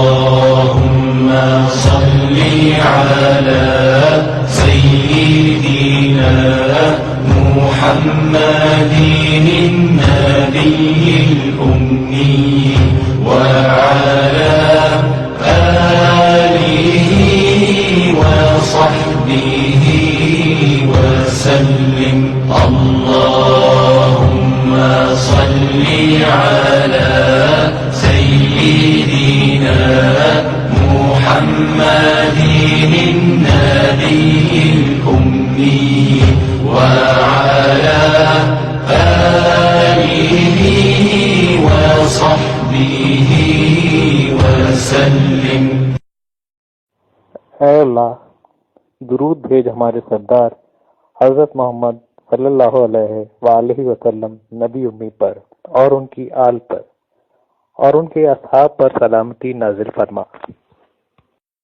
अल्लाहुम्मा सल्ली अला सय्यिदिना मुहम्मदिन नबिय्यिल उम्मी व अला आलिहि व सहबिहि व सल्लिम। अल्लाहुम्मा सल्ली अला सय्यिदिना मुहम्मदिन नबिय्यिल उम्मी व अला आलिहि व सहबिहि व सल्लिम। ऐ अल्लाह, दुरूद भेज हमारे सरदार हजरत मोहम्मद सल्लल्लाहु अलैहि वसल्लम नबी उम्मी पर और उनकी आल पर और उनके असहाब पर सलामती नाजिल फरमा।